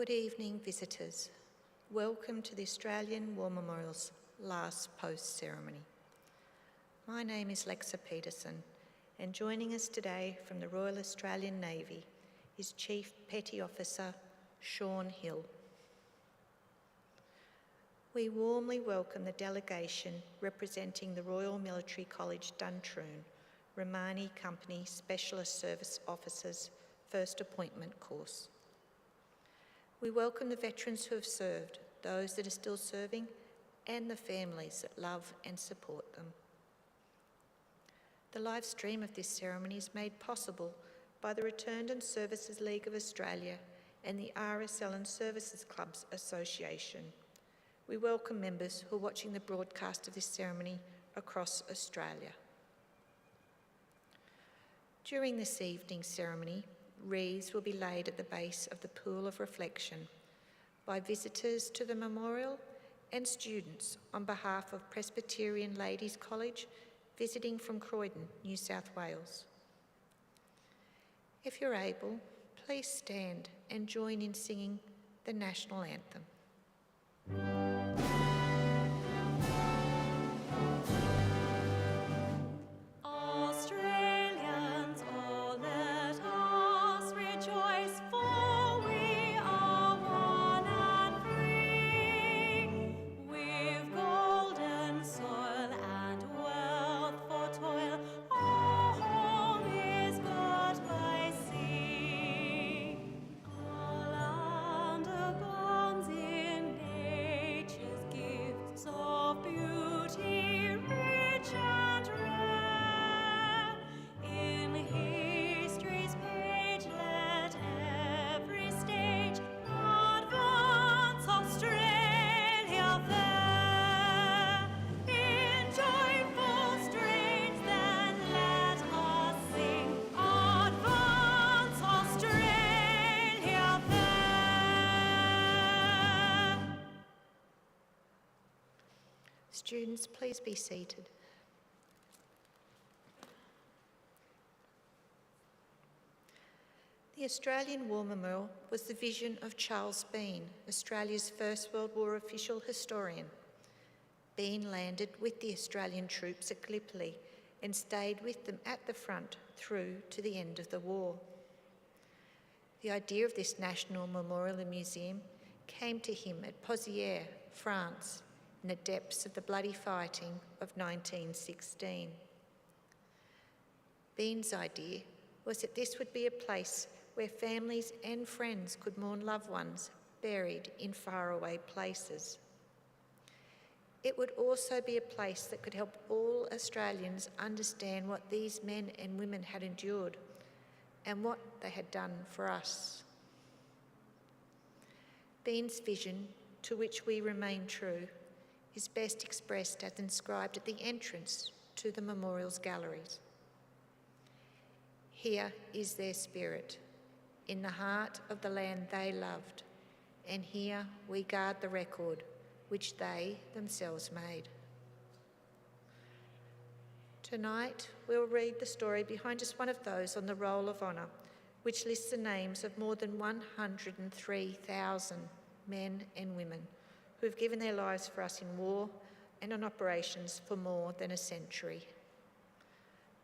Good evening, visitors. Welcome to the Australian War Memorial's last post ceremony. My name is Lexa Peterson, and joining us today from the Royal Australian Navy is Chief Petty Officer Sean Hill. We warmly welcome the delegation representing the Royal Military College Duntroon, Romani Company Specialist Service Officers First Appointment Course. We welcome the veterans who have served, those that are still serving, and the families that love and support them. The live stream of this ceremony is made possible by the Returned and Services League of Australia and the RSL and Services Clubs Association. We welcome members who are watching the broadcast of this ceremony across Australia. During this evening's ceremony, wreaths will be laid at the base of the Pool of Reflection by visitors to the memorial and students on behalf of Presbyterian Ladies College visiting from Croydon, New South Wales. If you're able, please stand and join in singing the National Anthem. Students, please be seated. The Australian War Memorial was the vision of Charles Bean, Australia's First World War official historian. Bean landed with the Australian troops at Gallipoli and stayed with them at the front through to the end of the war. The idea of this National Memorial and Museum came to him at Pozières, France, in the depths of the bloody fighting of 1916. Bean's idea was that this would be a place where families and friends could mourn loved ones buried in faraway places. It would also be a place that could help all Australians understand what these men and women had endured and what they had done for us. Bean's vision, to which we remain true, is best expressed as inscribed at the entrance to the memorial's galleries. Here is their spirit, in the heart of the land they loved, and here we guard the record which they themselves made. Tonight, we'll read the story behind just one of those on the Roll of Honour, which lists the names of more than 103,000 men and women who have given their lives for us in war and on operations for more than a century.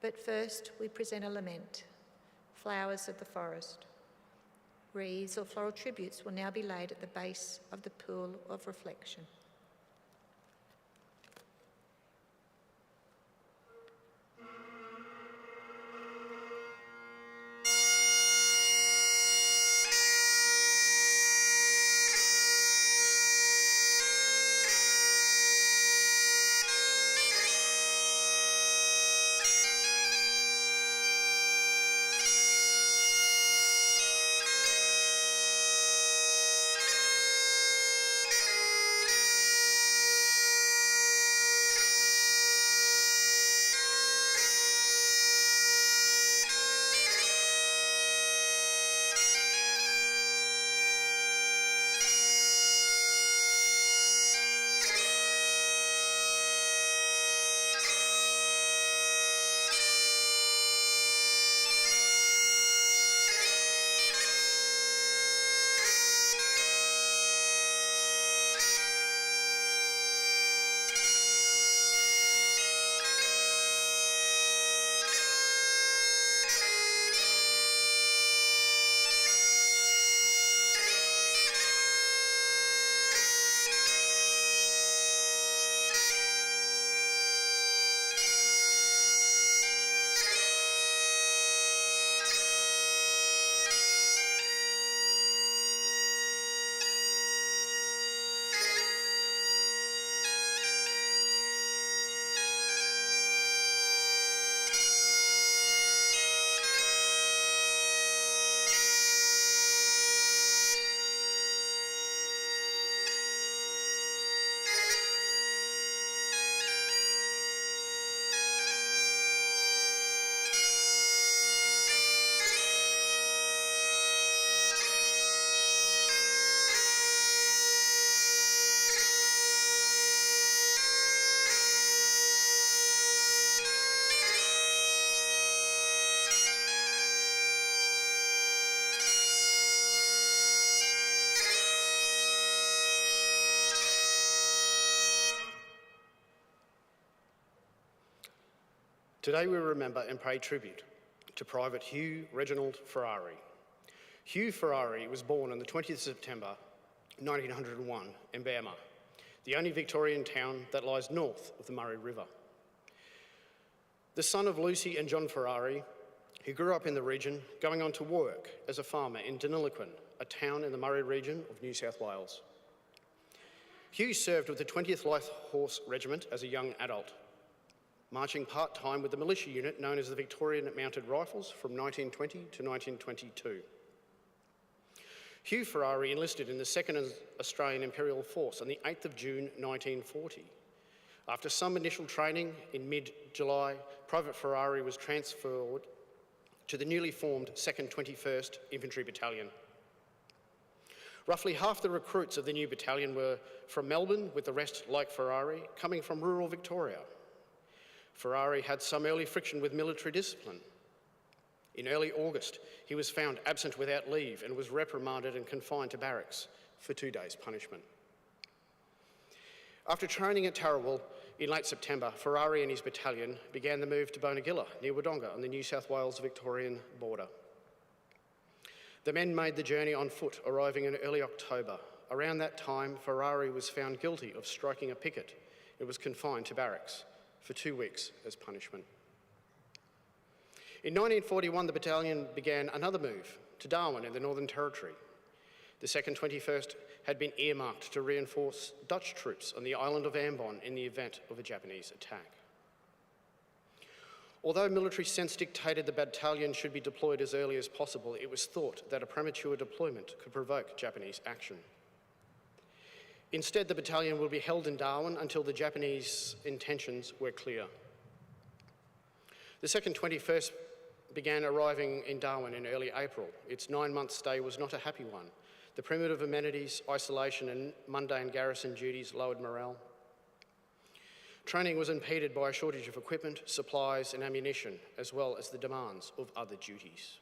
But first, we present a lament, Flowers of the Forest. Wreaths or floral tributes will now be laid at the base of the Pool of Reflection. Today we remember and pay tribute to Private Hugh Reginald Ferrari. Hugh Ferrari was born on the 20th of September 1901 in Canberra, the only Victorian town that lies north of the Murray River. The son of Lucy and John Ferrari, who grew up in the region, going on to work as a farmer in Deniliquin, a town in the Murray region of New South Wales. Hugh served with the 20th Light Horse Regiment as a young adult, marching part-time with the militia unit known as the Victorian Mounted Rifles from 1920 to 1922. Hugh Ferrari enlisted in the 2nd Australian Imperial Force on the 8th of June 1940. After some initial training in mid-July, Private Ferrari was transferred to the newly formed 2nd 21st Infantry Battalion. Roughly half the recruits of the new battalion were from Melbourne, with the rest, like Ferrari, coming from rural Victoria. Ferrari had some early friction with military discipline. In early August, he was found absent without leave and was reprimanded and confined to barracks for 2 days' punishment. After training at Tarrawal in late September, Ferrari and his battalion began the move to Bonegilla, near Wodonga, on the New South Wales-Victorian border. The men made the journey on foot, arriving in early October. Around that time, Ferrari was found guilty of striking a picket and was confined to barracks for 2 weeks as punishment. In 1941, the battalion began another move to Darwin in the Northern Territory. The 2nd 21st had been earmarked to reinforce Dutch troops on the island of Ambon in the event of a Japanese attack. Although military sense dictated the battalion should be deployed as early as possible, it was thought that a premature deployment could provoke Japanese action. Instead, the battalion will be held in Darwin until the Japanese intentions were clear. The 2nd 21st began arriving in Darwin in early April. Its 9-month stay was not a happy one. The primitive amenities, isolation and mundane garrison duties lowered morale. Training was impeded by a shortage of equipment, supplies and ammunition, as well as the demands of other duties.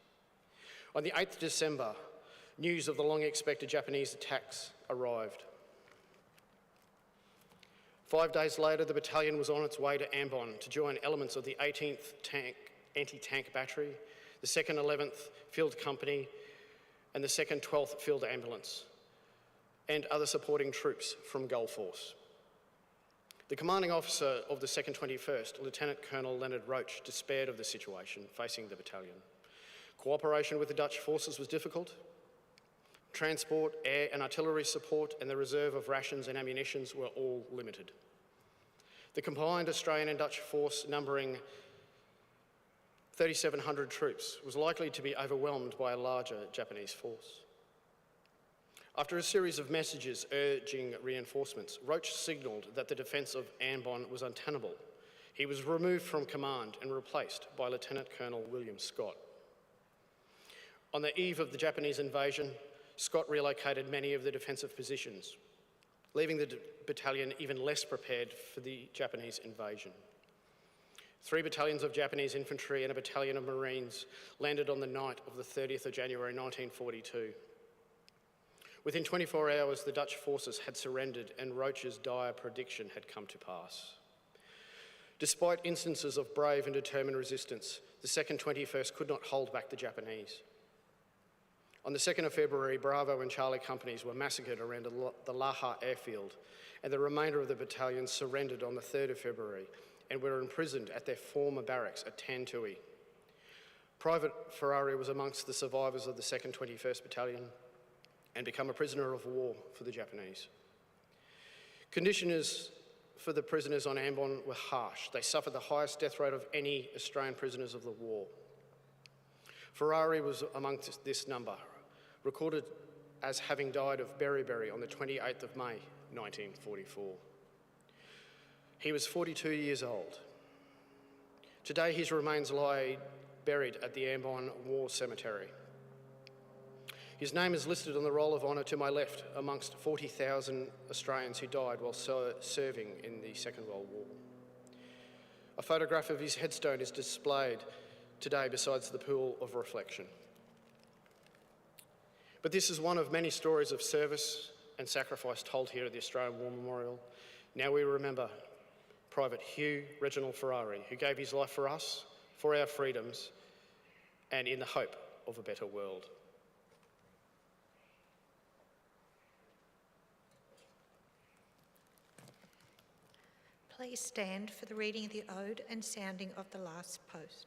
On the 8th of December, news of the long-expected Japanese attacks arrived. 5 days later, the battalion was on its way to Ambon to join elements of the 18th Anti-Tank Battery, the 2nd 11th Field Company, and the 2nd 12th Field Ambulance, and other supporting troops from Gulf Force. The commanding officer of the 2nd 21st, Lieutenant Colonel Leonard Roach, despaired of the situation facing the battalion. Cooperation with the Dutch forces was difficult. Transport, air and artillery support and the reserve of rations and ammunition were all limited. The combined Australian and Dutch force, numbering 3,700 troops, was likely to be overwhelmed by a larger Japanese force. After a series of messages urging reinforcements, Roach signalled that the defence of Ambon was untenable. He was removed from command and replaced by Lieutenant Colonel William Scott. On the eve of the Japanese invasion, Scott relocated many of the defensive positions, leaving the battalion even less prepared for the Japanese invasion. 3 battalions of Japanese infantry and a battalion of Marines landed on the night of the 30th of January 1942. Within 24 hours, the Dutch forces had surrendered and Roach's dire prediction had come to pass. Despite instances of brave and determined resistance, the 2nd 21st could not hold back the Japanese. On the 2nd of February, Bravo and Charlie companies were massacred around the Laha airfield, and the remainder of the battalion surrendered on the 3rd of February and were imprisoned at their former barracks at Tantui. Private Ferrari was amongst the survivors of the 2nd 21st Battalion and became a prisoner of war for the Japanese. Conditions for the prisoners on Ambon were harsh. They suffered the highest death rate of any Australian prisoners of the war. Ferrari was amongst this number, recorded as having died of beriberi on the 28th of May, 1944. He was 42 years old. Today, his remains lie buried at the Ambon War Cemetery. His name is listed on the Roll of Honour to my left amongst 40,000 Australians who died while serving in the Second World War. A photograph of his headstone is displayed today besides the pool of reflection. But this is one of many stories of service and sacrifice told here at the Australian War Memorial. Now we remember Private Hugh Reginald Ferrari, who gave his life for us, for our freedoms, and in the hope of a better world. Please stand for the reading of the ode and sounding of the last post.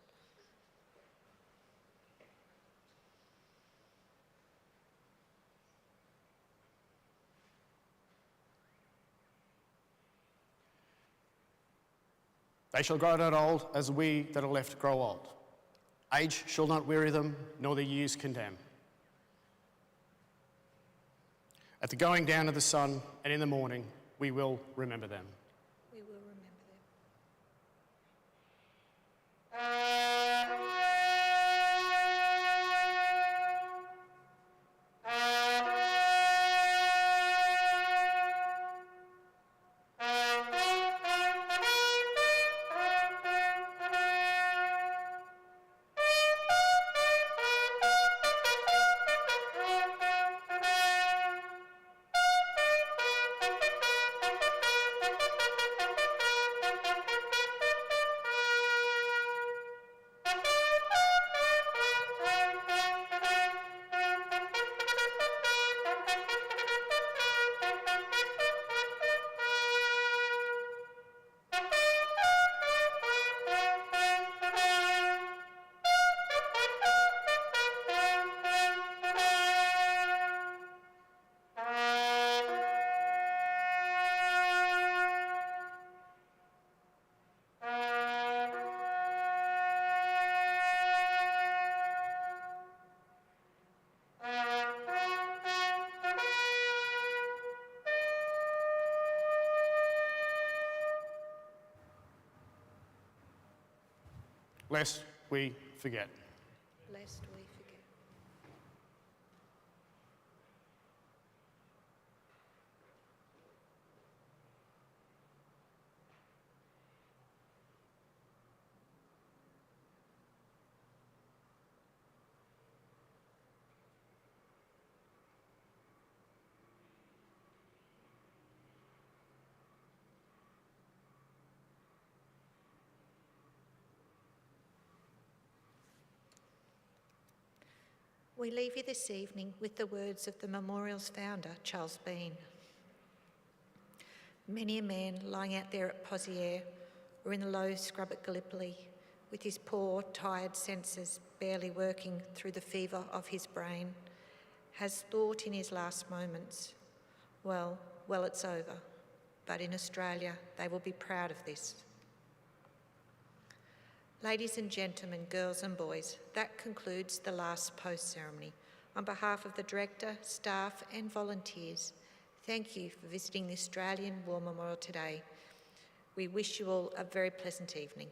They shall grow not old as we that are left grow old. Age shall not weary them, nor the years condemn. At the going down of the sun and in the morning, we will remember them. We will remember them. Lest we forget. Lest we forget. We leave you this evening with the words of the memorial's founder, Charles Bean. Many a man lying out there at Pozières or in the low scrub at Gallipoli, with his poor, tired senses barely working through the fever of his brain, has thought in his last moments, well, it's over, but in Australia they will be proud of this. Ladies and gentlemen, girls and boys, that concludes the last post ceremony. On behalf of the Director, staff and volunteers, thank you for visiting the Australian War Memorial today. We wish you all a very pleasant evening.